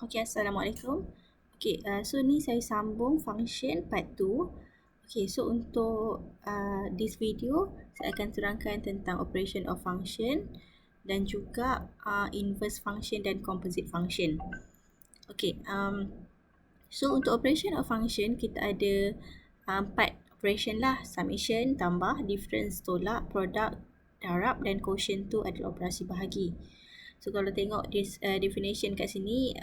Okay, Assalamualaikum. Okay, so ni saya sambung function part 2. Okay, so untuk this video, saya akan terangkan tentang operation of function dan juga inverse function dan composite function. Okay, so untuk operation of function, kita ada 4 operation lah. Summation, tambah, difference, tolak, product, darab dan quotient tu adalah operasi bahagi. So kalau tengok this definition kat sini,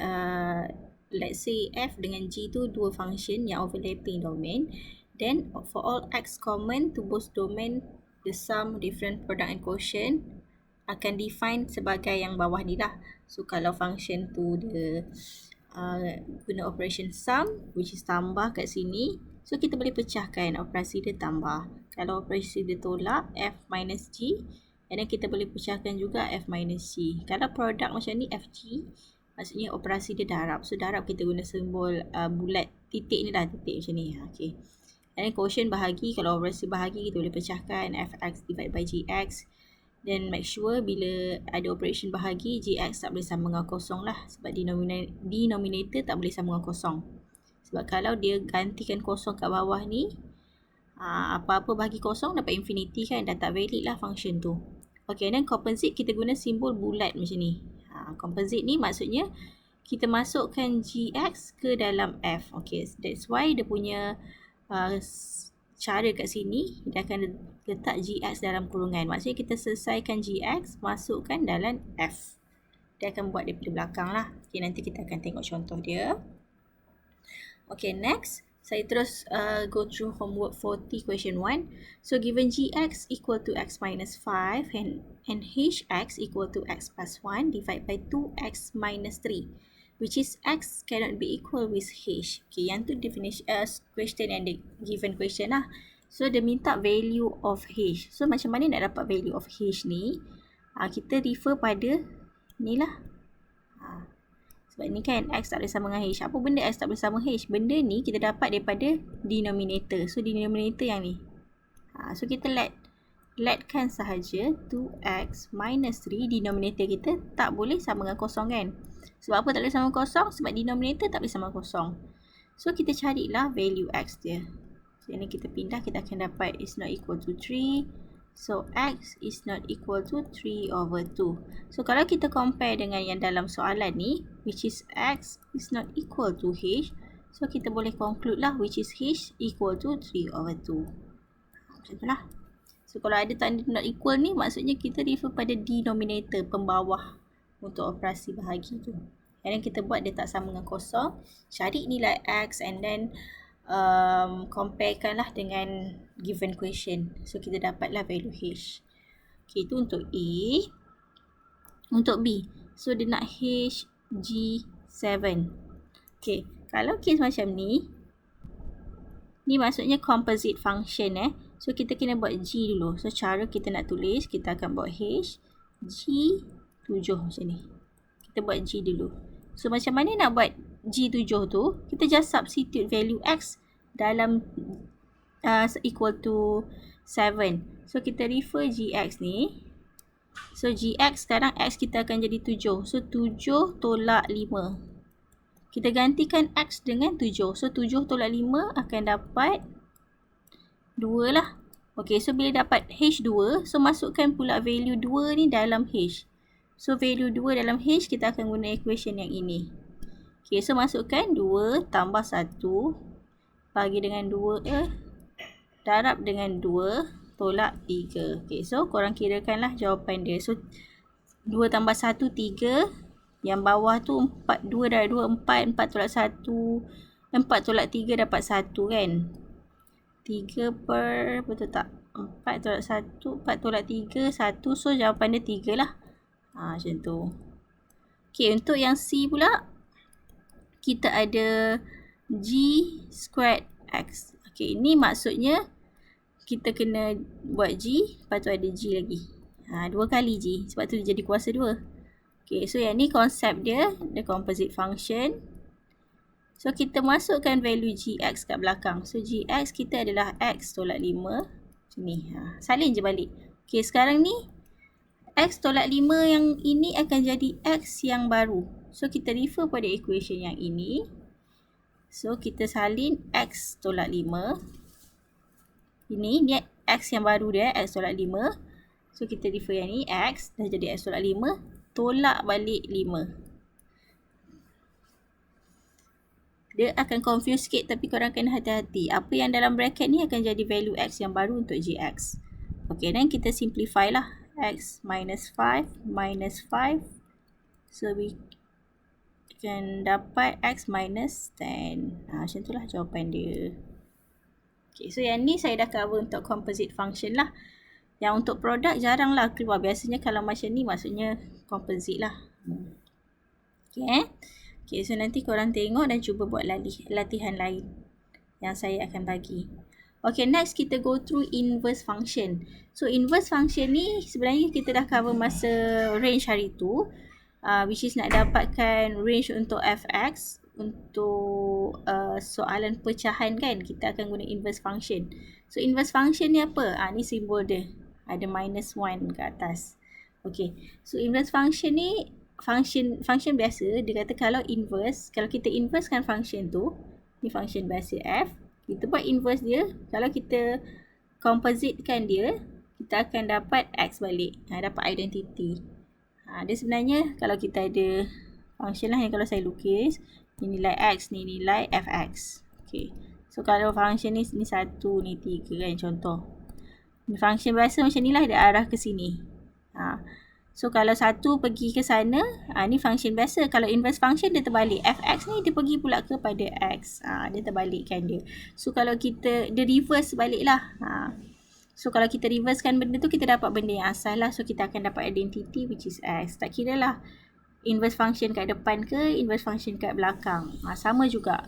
let's say F dengan G tu dua function yang overlapping domain. Then for all X common to both domain, the sum, different, product and quotient akan define sebagai yang bawah ni lah. So kalau function tu dia guna operation sum, which is tambah kat sini, so kita boleh pecahkan operasi dia tambah. Kalau operasi dia tolak, F minus G, and then kita boleh pecahkan juga F minus G. Kalau produk macam ni FG, maksudnya operasi dia darab. So darab kita guna simbol bulat titik ni lah, titik macam ni. Okay. And then quotient bahagi, kalau operasi bahagi kita boleh pecahkan Fx divided by Gx. Then make sure bila ada operation bahagi, Gx tak boleh sama dengan kosong lah. Sebab denominator tak boleh sama dengan kosong. Sebab kalau dia gantikan kosong kat bawah ni, apa-apa bahagi kosong dapat infinity kan, dah tak valid lah function tu. Okay, dan composite kita guna simbol bulat macam ni. Composite ni maksudnya kita masukkan Gx ke dalam F. Okay, that's why dia punya cara kat sini, dia akan letak Gx dalam kurungan. Maksudnya kita selesaikan Gx, masukkan dalam F. Dia akan buat daripada belakang lah. Okay, nanti kita akan tengok contoh dia. Okay, next. Saya terus go through homework 40 question 1. So given Gx equal to x minus 5 and Hx equal to x plus 1 divided by 2x minus 3. Which is x cannot be equal with H. Okay, yang tu definition question and the given question lah. So dia minta value of H. So macam mana nak dapat value of H ni? Kita refer pada ni lah. Sebab ni kan X tak boleh sama dengan H. Apa benda X tak boleh sama H? Benda ni kita dapat daripada denominator. So denominator yang ni. So kita letkan sahaja 2x minus 3, denominator kita tak boleh sama dengan kosong kan. Sebab apa tak boleh sama dengan kosong? Sebab denominator tak boleh sama dengan kosong. So kita carilah value X dia. So ini kita pindah, kita akan dapat is not equal to 3. So X is not equal to 3 over 2. So kalau kita compare dengan yang dalam soalan ni, which is X is not equal to H, so kita boleh conclude lah which is H equal to 3 over 2. Macam tu lah. So kalau ada tanda not equal ni, maksudnya kita refer pada denominator, pembawah untuk operasi bahagi tu. And then kita buat dia tak sama dengan kosong, cari nilai X and then comparekan lah dengan given question. So kita dapatlah value H. Okay, itu untuk A. Untuk B, so dia nak HG7. Okay, kalau case macam ni maksudnya composite function So kita kena buat G dulu. So cara kita nak tulis, kita akan buat H G7 macam ni. Kita buat G dulu. So macam mana nak buat G7 tu? Kita just substitute value X dalam equal to 7. So kita refer Gx ni. So Gx sekarang X kita akan jadi 7. So 7 tolak 5. Kita gantikan X dengan 7. So 7 tolak 5 akan dapat 2 lah. Okay, so bila dapat H2, so masukkan pula value 2 ni dalam H. So value 2 dalam H, kita akan guna equation yang ini. Okay, so masukkan 2 tambah 1 bagi dengan 2 darab dengan 2 tolak 3. Okay, so korang kirakanlah jawapan dia. So 2 tambah 1, 3. Yang bawah tu 4, 2 darab 2, 4. 4 tolak 1, 4 tolak 3 dapat 1 kan. 3 per, betul tak? 4 tolak 1, 4 tolak 3, 1. So jawapan dia 3 lah. Macam tu. Okay, untuk yang C pula, kita ada G squared X. Okay, ini maksudnya kita kena buat G, lepas tu ada G lagi. 2 kali G, sebab tu dia jadi kuasa 2. Okay, so yang ni konsep dia, the composite function. So kita masukkan value Gx kat belakang. So Gx kita adalah X tolak 5. Macam ni. Salin je balik. Okay, sekarang ni X tolak 5 yang ini akan jadi X yang baru. So, kita refer pada equation yang ini. So, kita salin X tolak 5. Ini X yang baru dia, X tolak 5. So, kita refer yang ni, X dah jadi X tolak 5. Tolak balik 5. Dia akan confuse sikit tapi korang kena hati-hati. Apa yang dalam bracket ni akan jadi value X yang baru untuk GX. Okay, dan kita simplify lah. X minus 5 minus 5. So, we can dapat X minus 10. Macam tu lah jawapan dia. Okay, so yang ni saya dah cover untuk composite function lah. Yang untuk produk jarang lah keluar. Biasanya kalau macam ni maksudnya composite lah. Okay, okay, so nanti korang tengok dan cuba buat latihan lain yang saya akan bagi. Okay, next kita go through inverse function. So, inverse function ni sebenarnya kita dah cover masa range hari tu. Which is nak dapatkan range untuk fx. Untuk soalan pecahan kan, kita akan guna inverse function. So, inverse function ni apa? Ni simbol dia. Ada minus 1 ke atas. Okay, so inverse function ni function biasa. Dia kata kalau kita inversekan function tu, ni function biasa f, kita buat inverse dia. Kalau kita compositekan dia, kita akan dapat x balik. Dapat identity. Dia sebenarnya kalau kita ada function lah yang kalau saya lukis, ni nilai x, ni nilai fx. Okay, so kalau function ni 1, ni 3 kan contoh. Ni function biasa macam ni lah, dia arah ke sini. So, kalau 1 pergi ke sana, ni function biasa. Kalau inverse function, dia terbalik. Fx ni, dia pergi pula kepada x. Dia terbalikkan dia. So, kalau dia reverse balik lah. So, kalau kita reversekan benda tu, kita dapat benda yang asal lah. So, kita akan dapat identity which is x. Tak kira lah inverse function kat depan ke, inverse function kat belakang. Sama juga.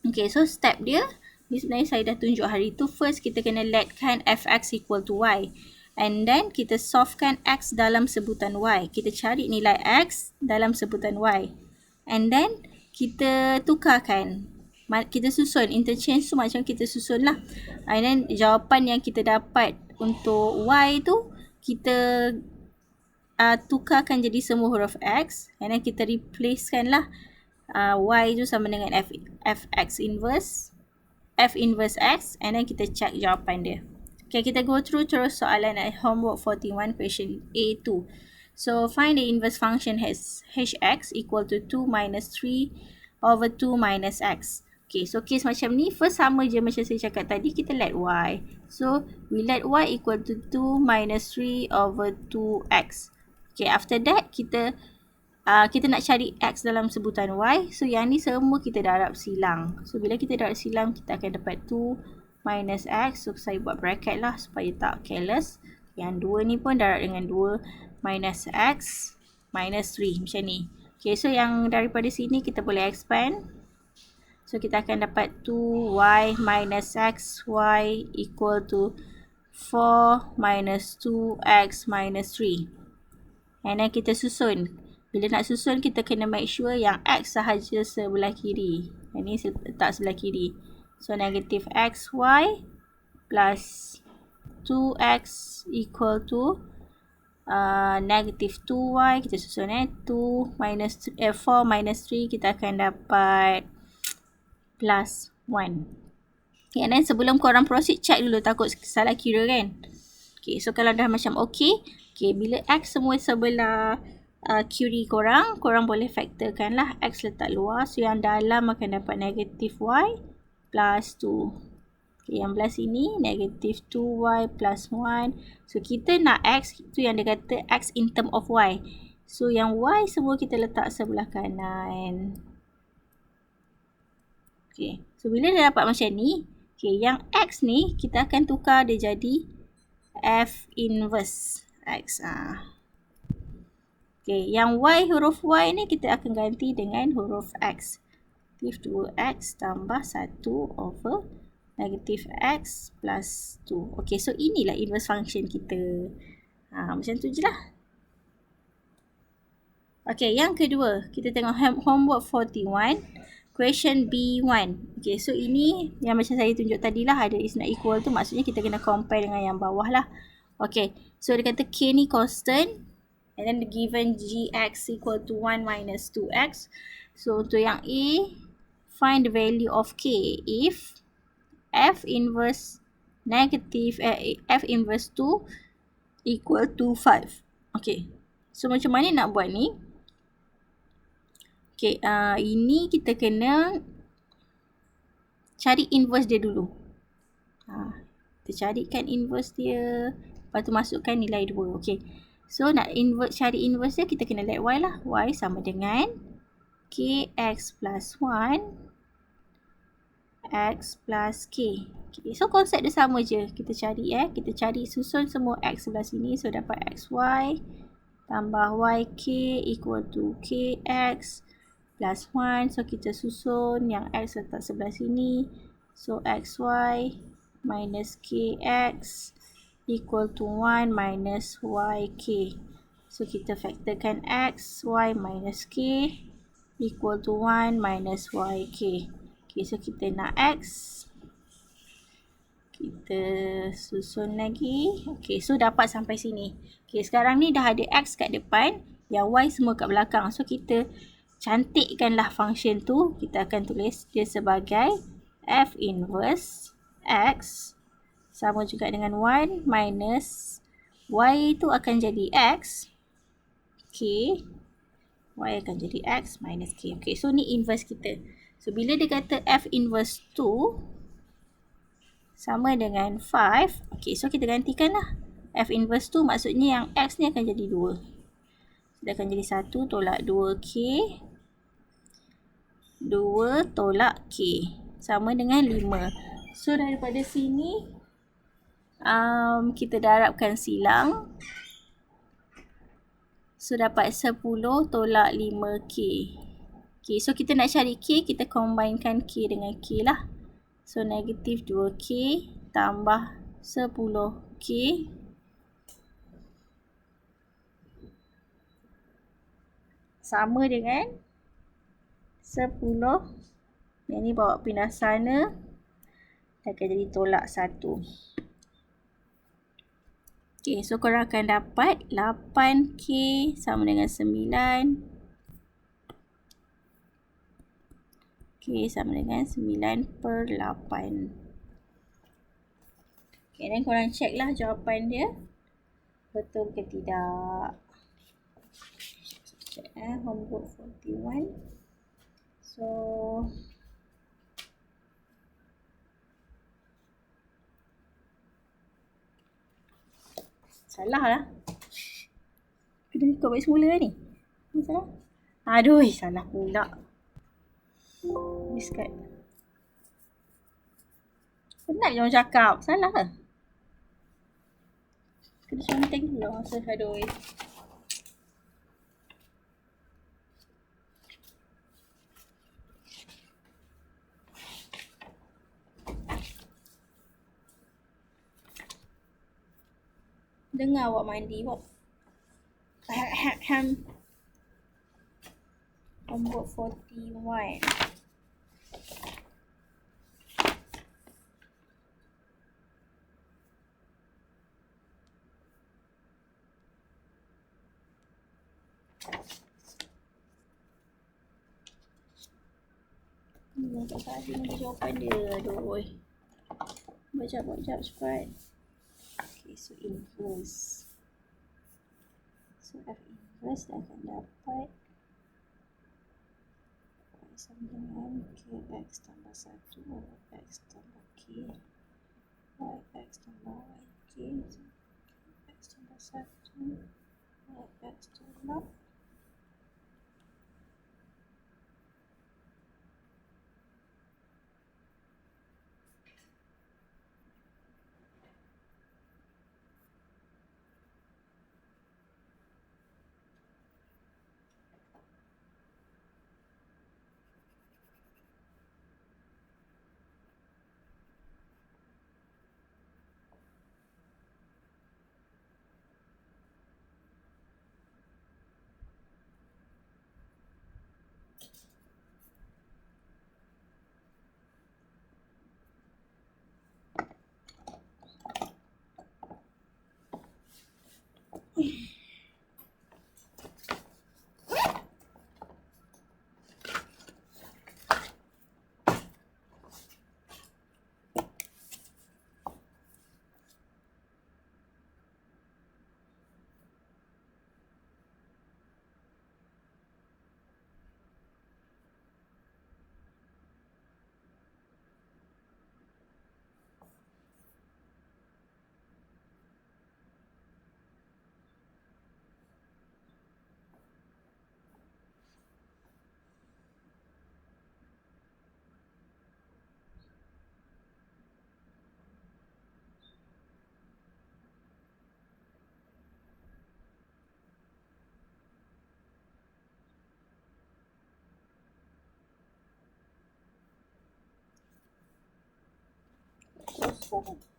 Okay, so step dia, ni sebenarnya saya dah tunjuk hari tu. First, kita kena letkan fx equal to y. And then, kita solvekan x dalam sebutan y. Kita cari nilai x dalam sebutan y. And then, kita tukarkan. Kita susun. Interchange tu macam kita susun lah. And then, jawapan yang kita dapat untuk y tu, kita tukarkan jadi semua huruf x. And then, kita replacekan lah. Y tu sama dengan fx inverse. F inverse x. And then, kita check jawapan dia. Okay, kita go through terus soalan homework 41 question A2. So, find the inverse function has hx equal to 2 minus 3 over 2 minus x. Okay, so case macam ni, first sama je macam saya cakap tadi, kita let y. So, we let y equal to 2 minus 3 over 2x. Okay, after that, kita nak cari x dalam sebutan y. So, yang ni semua kita darab silang. So, bila kita darab silang, kita akan dapat 2 minus x. So, saya buat bracket lah supaya tak careless. Yang 2 ni pun darab dengan 2 minus x minus 3. Macam ni. Okay, so yang daripada sini kita boleh expand. So, kita akan dapat 2y minus x y equal to 4 minus 2x minus 3. And then kita susun. Bila nak susun, kita kena make sure yang x sahaja sebelah kiri. Yang ni letak sebelah kiri. So, negative xy plus 2x equal to negative 2y. Kita susun 2 minus 4 minus 3 kita akan dapat plus 1. Okay, and then sebelum korang proceed, check dulu takut salah kira kan. Okay, so kalau dah macam okay, bila x semua sebelah kiri korang boleh factorkan lah. X letak luar. So, yang dalam akan dapat negative y plus 2. Okay, yang belah sini negative 2y plus 1. So, kita nak x, tu yang dia kata x in term of y. So, yang y semua kita letak sebelah kanan. Okay, so bila dia dapat macam ni, okay, yang x ni kita akan tukar dia jadi f inverse x. Okay, yang y, huruf y ni kita akan ganti dengan huruf x. Negative 2x tambah 1 over negative x plus 2. Okay, so inilah inverse function kita. Macam tu je lah. Okay, yang kedua, kita tengok homework 41, question B1. Okay, so ini yang macam saya tunjuk tadi lah, ada is not equal tu, maksudnya kita kena compare dengan yang bawah lah. Okay, so dia kata K ni constant and then the given Gx equal to 1 minus 2x. So untuk yang A, find the value of K if F inverse negative F inverse 2 equal to 5. Okay, so macam mana nak buat ni? Okay, ini kita kena cari inverse dia dulu. Kita carikan inverse dia, lepas tu masukkan nilai 2. Okay, so nak cari inverse dia, kita kena let y lah. Y sama dengan kx plus 1 x plus k. Okay, so konsep dia sama je. Kita cari susun semua x sebelah sini. So dapat xy tambah yk equal to kx plus 1. So kita susun yang x letak sebelah sini. So xy minus kx equal to 1 minus yk. So kita faktorkan x, y minus k equal to 1 minus yk. Okay, so kita nak x. Kita susun lagi. Okay, so dapat sampai sini. Okay, sekarang ni dah ada x kat depan. Yang y semua kat belakang. So kita cantikkanlah function tu. Kita akan tulis dia sebagai f inverse x sama juga dengan 1 minus y tu akan jadi x. K. Y akan jadi x minus k. Okay, so ni inverse kita. So, bila dia kata f inverse 2 sama dengan 5. Okay, so kita gantikan lah. F inverse 2 maksudnya yang x ni akan jadi 2. Dia akan jadi 1 tolak 2k. 2 tolak k. Sama dengan 5. So, daripada sini, kita darabkan silang. So, dapat 10 tolak 5k. Okay, so kita nak cari k, kita combinekan k dengan k lah. So, negatif 2k tambah 10k sama dengan 10. Yang ni bawa pindah sana. Akan jadi tolak 1. Okay, so korang akan dapat 8k sama dengan 9. Okay, sama dengan 9/8. Okay, dan korang check lah jawapan dia. Betul ke tidak. Check homework 41. So, salah lah. Kena ikut balik semula ni. Salah. Aduh, salah pula. Miskat. Penat je orang cakap. Salah lah. Kena conteng pula masa. Aduh. Dengar awak mandi awak. Homework 41. Tak tadi nanti jawapan dia. Aduh. Baca cepat. Okay, so inverse. So F inverse dah akan dapat y sama dengan kx tambah 1 x tambah k yx tambah yk x tambah 1 yx tambah Okey.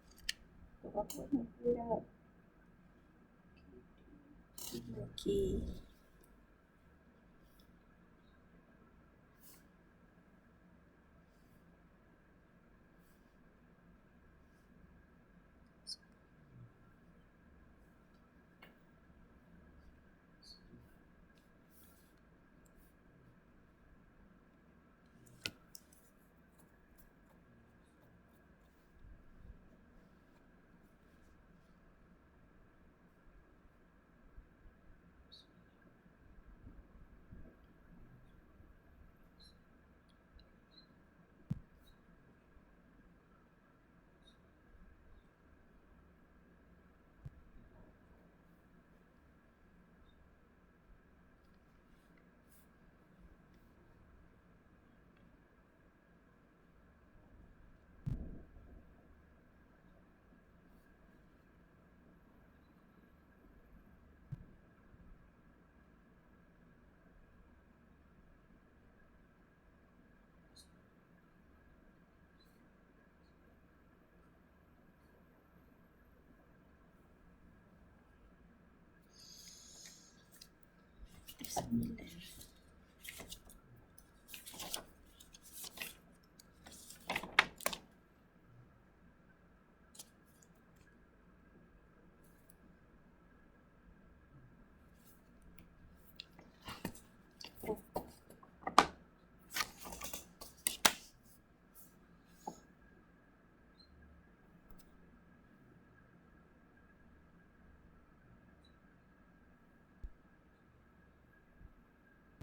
F9.